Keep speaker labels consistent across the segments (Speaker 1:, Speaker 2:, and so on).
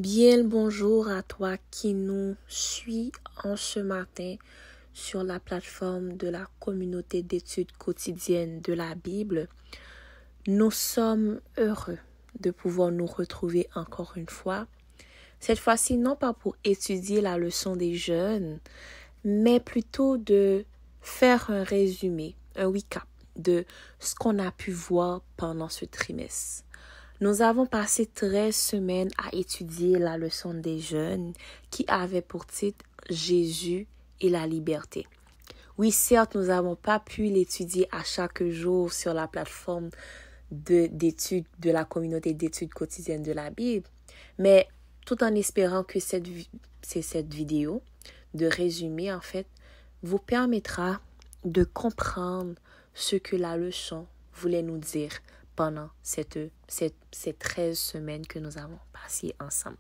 Speaker 1: Bien le bonjour à toi qui nous suit en ce matin sur la plateforme de la communauté d'études quotidiennes de la Bible. Nous sommes heureux de pouvoir nous retrouver encore une fois. Cette fois-ci, non pas pour étudier la leçon des jeunes, mais plutôt de faire un résumé, un recap de ce qu'on a pu voir pendant ce trimestre. Nous avons passé 13 semaines à étudier la leçon des jeunes qui avait pour titre Jésus et la liberté. Oui, certes, nous n'avons pas pu l'étudier à chaque jour sur la plateforme d'études de la communauté d'études quotidiennes de la Bible, mais tout en espérant que cette vidéo de résumé, en fait, vous permettra de comprendre ce que la leçon voulait nous dire pendant ces 13 semaines que nous avons passées ensemble.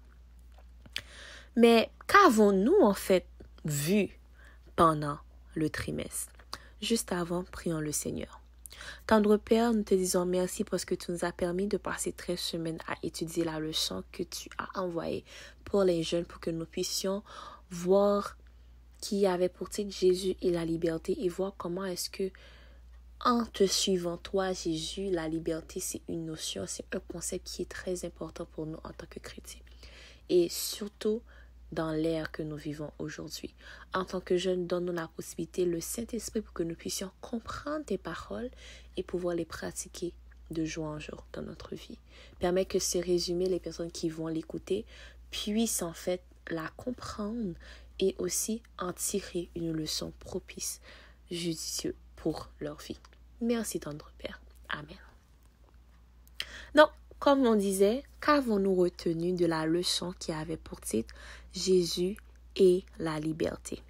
Speaker 1: Mais qu'avons-nous en fait vu pendant le trimestre? Juste avant, prions le Seigneur. Tendre Père, nous te disons merci parce que tu nous as permis de passer 13 semaines à étudier la leçon que tu as envoyée pour les jeunes pour que nous puissions voir qui avait pour titre Jésus et la liberté et voir comment est-ce que en te suivant, toi, Jésus, la liberté, c'est une notion, c'est un concept qui est très important pour nous en tant que chrétiens. Et surtout, dans l'ère que nous vivons aujourd'hui. En tant que jeunes, donne-nous la possibilité, le Saint-Esprit, pour que nous puissions comprendre tes paroles et pouvoir les pratiquer de jour en jour dans notre vie. Permets que ce résumé, les personnes qui vont l'écouter, puissent en fait la comprendre et aussi en tirer une leçon propice, judicieuse pour leur vie. Merci, tendre Père. Amen. Donc, comme on disait, qu'avons-nous retenu de la leçon qui avait pour titre Jésus et la liberté?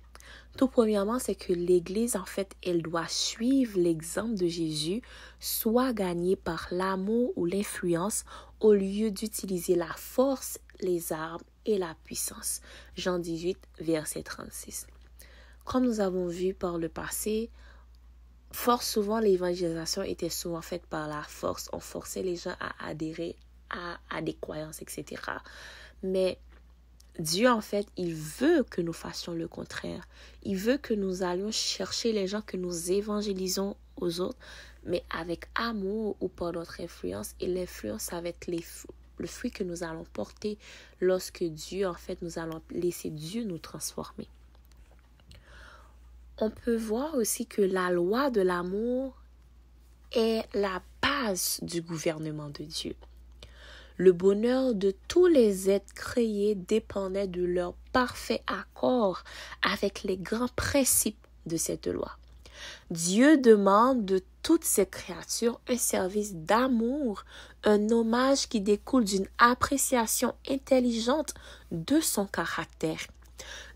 Speaker 1: Tout premièrement, c'est que l'Église, en fait, elle doit suivre l'exemple de Jésus, soit gagnée par l'amour ou l'influence, au lieu d'utiliser la force, les armes et la puissance. Jean 18, verset 36. Comme nous avons vu par le passé, fort souvent, l'évangélisation était souvent faite par la force. On forçait les gens à adhérer à des croyances, etc. Mais Dieu, en fait, il veut que nous fassions le contraire. Il veut que nous allions chercher les gens, que nous évangélisons aux autres, mais avec amour ou par notre influence. Et l'influence, ça va être le fruit que nous allons porter lorsque Dieu, en fait, nous allons laisser Dieu nous transformer. On peut voir aussi que la loi de l'amour est la base du gouvernement de Dieu. Le bonheur de tous les êtres créés dépendait de leur parfait accord avec les grands principes de cette loi. Dieu demande de toutes ses créatures un service d'amour, un hommage qui découle d'une appréciation intelligente de son caractère.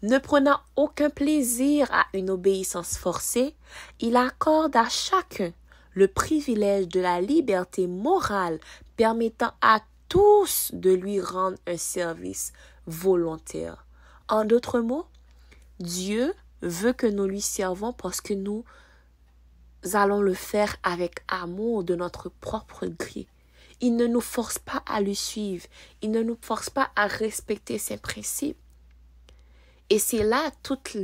Speaker 1: Ne prenant aucun plaisir à une obéissance forcée, il accorde à chacun le privilège de la liberté morale permettant à tous de lui rendre un service volontaire. En d'autres mots, Dieu veut que nous lui servons parce que nous allons le faire avec amour de notre propre gré. Il ne nous force pas à le suivre. Il ne nous force pas à respecter ses principes. Et c'est là toute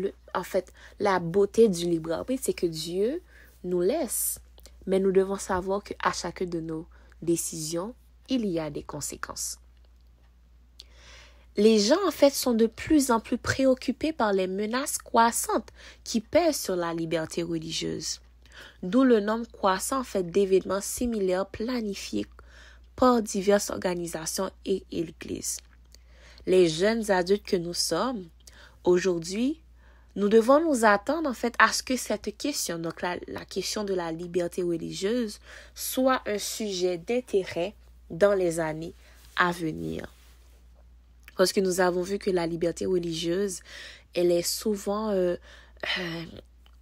Speaker 1: la beauté du libre arbitre, c'est que Dieu nous laisse. Mais nous devons savoir qu'à chacune de nos décisions, il y a des conséquences. Les gens, en fait, sont de plus en plus préoccupés par les menaces croissantes qui pèsent sur la liberté religieuse. D'où le nombre croissant, en fait, d'événements similaires planifiés par diverses organisations et l'Église. Les jeunes adultes que nous sommes, aujourd'hui, nous devons nous attendre en fait à ce que cette question, donc la question de la liberté religieuse, soit un sujet d'intérêt dans les années à venir. Parce que nous avons vu que la liberté religieuse, elle est souvent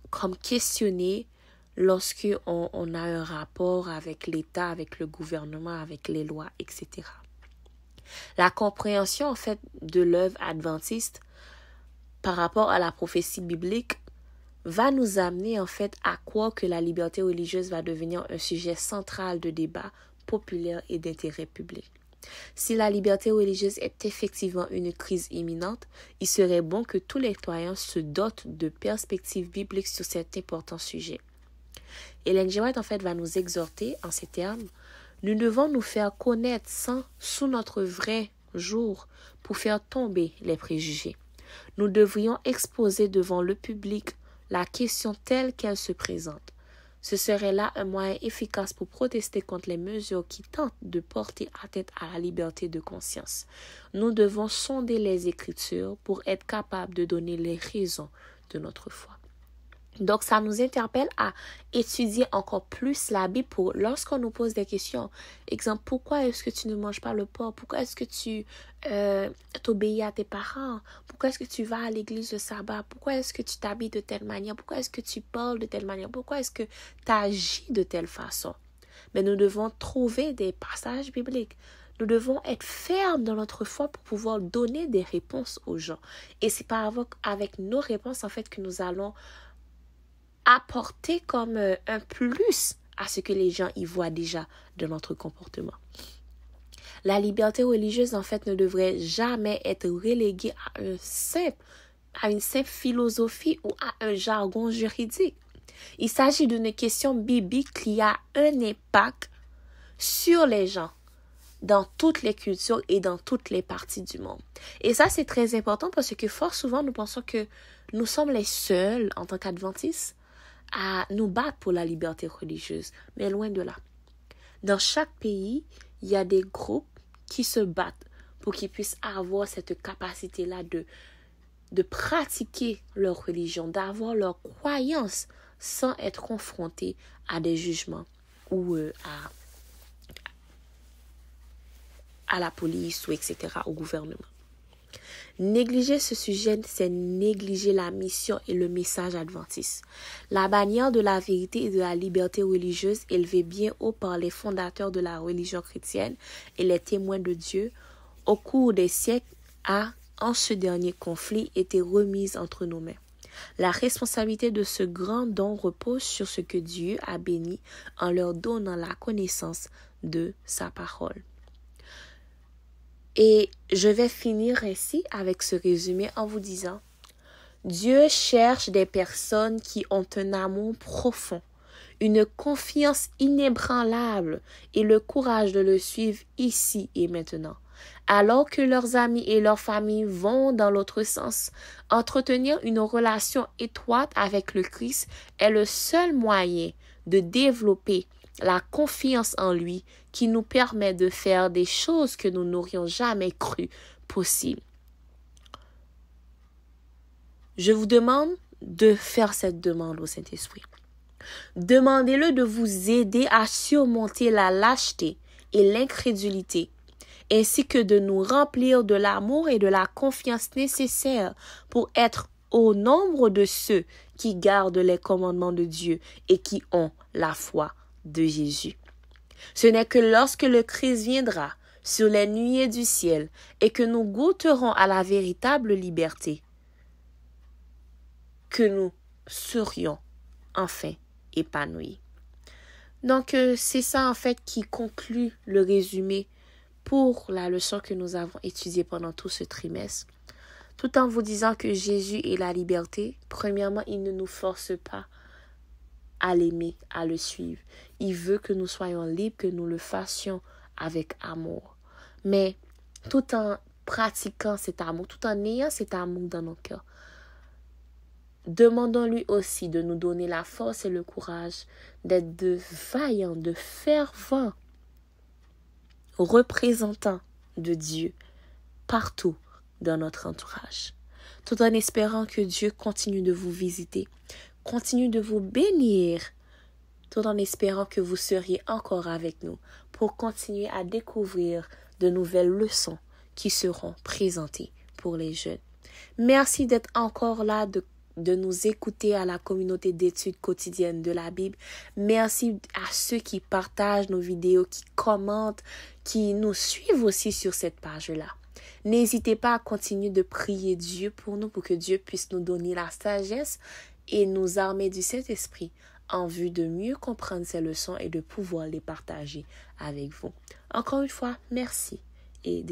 Speaker 1: comme questionnée lorsque on a un rapport avec l'État, avec le gouvernement, avec les lois, etc. La compréhension en fait de l'œuvre adventiste par rapport à la prophétie biblique va nous amener en fait à croire que la liberté religieuse va devenir un sujet central de débat populaire et d'intérêt public. Si la liberté religieuse est effectivement une crise imminente, il serait bon que tous les citoyens se dotent de perspectives bibliques sur cet important sujet. Ellen G. White, en fait, va nous exhorter en ces termes. Nous devons nous faire connaître sous notre vrai jour pour faire tomber les préjugés. Nous devrions exposer devant le public la question telle qu'elle se présente. Ce serait là un moyen efficace pour protester contre les mesures qui tentent de porter atteinte à la liberté de conscience. Nous devons sonder les Écritures pour être capables de donner les raisons de notre foi. Donc, ça nous interpelle à étudier encore plus la Bible pour lorsqu'on nous pose des questions. Exemple, pourquoi est-ce que tu ne manges pas le porc? Pourquoi est-ce que tu t'obéis à tes parents? Pourquoi est-ce que tu vas à l'église le sabbat? Pourquoi est-ce que tu t'habilles de telle manière? Pourquoi est-ce que tu parles de telle manière? Pourquoi est-ce que tu agis de telle façon? Mais nous devons trouver des passages bibliques. Nous devons être fermes dans notre foi pour pouvoir donner des réponses aux gens. Et c'est pas avec nos réponses, en fait, que nous allons apporter comme un plus à ce que les gens y voient déjà de notre comportement. La liberté religieuse, en fait, ne devrait jamais être reléguée à une simple philosophie ou à un jargon juridique. Il s'agit d'une question biblique qui a un impact sur les gens dans toutes les cultures et dans toutes les parties du monde. Et ça, c'est très important parce que fort souvent, nous pensons que nous sommes les seuls, en tant qu'adventistes, à nous battre pour la liberté religieuse. Mais loin de là. Dans chaque pays, il y a des groupes qui se battent pour qu'ils puissent avoir cette capacité-là de pratiquer leur religion, d'avoir leur croyance sans être confrontés à des jugements ou à la police ou etc., au gouvernement. Négliger ce sujet, c'est négliger la mission et le message adventiste. La bannière de la vérité et de la liberté religieuse, élevée bien haut par les fondateurs de la religion chrétienne et les témoins de Dieu, au cours des siècles, a, en ce dernier conflit, été remise entre nos mains. La responsabilité de ce grand don repose sur ce que Dieu a béni en leur donnant la connaissance de sa parole. Et je vais finir ainsi avec ce résumé en vous disant, Dieu cherche des personnes qui ont un amour profond, une confiance inébranlable et le courage de le suivre ici et maintenant. Alors que leurs amis et leurs familles vont dans l'autre sens, entretenir une relation étroite avec le Christ est le seul moyen de développer la confiance en lui qui nous permet de faire des choses que nous n'aurions jamais cru possibles. Je vous demande de faire cette demande au Saint-Esprit. Demandez-le de vous aider à surmonter la lâcheté et l'incrédulité, ainsi que de nous remplir de l'amour et de la confiance nécessaires pour être au nombre de ceux qui gardent les commandements de Dieu et qui ont la foi de Jésus. Ce n'est que lorsque le Christ viendra sur les nuées du ciel et que nous goûterons à la véritable liberté que nous serions enfin épanouis. Donc, c'est ça en fait qui conclut le résumé pour la leçon que nous avons étudiée pendant tout ce trimestre. Tout en vous disant que Jésus est la liberté, premièrement, il ne nous force pas à l'aimer, à le suivre. Il veut que nous soyons libres, que nous le fassions avec amour. Mais tout en pratiquant cet amour, tout en ayant cet amour dans nos cœurs, demandons-lui aussi de nous donner la force et le courage d'être de vaillants, de fervents représentants de Dieu partout dans notre entourage. Tout en espérant que Dieu continue de vous visiter, continue de vous bénir, tout en espérant que vous seriez encore avec nous pour continuer à découvrir de nouvelles leçons qui seront présentées pour les jeunes. Merci d'être encore là, de nous écouter à la communauté d'études quotidiennes de la Bible. Merci à ceux qui partagent nos vidéos, qui commentent, qui nous suivent aussi sur cette page-là. N'hésitez pas à continuer de prier Dieu pour nous, pour que Dieu puisse nous donner la sagesse et nous armer du Saint-Esprit en vue de mieux comprendre ces leçons et de pouvoir les partager avec vous. Encore une fois, merci Et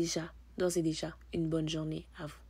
Speaker 1: d'ores et déjà, une bonne journée à vous.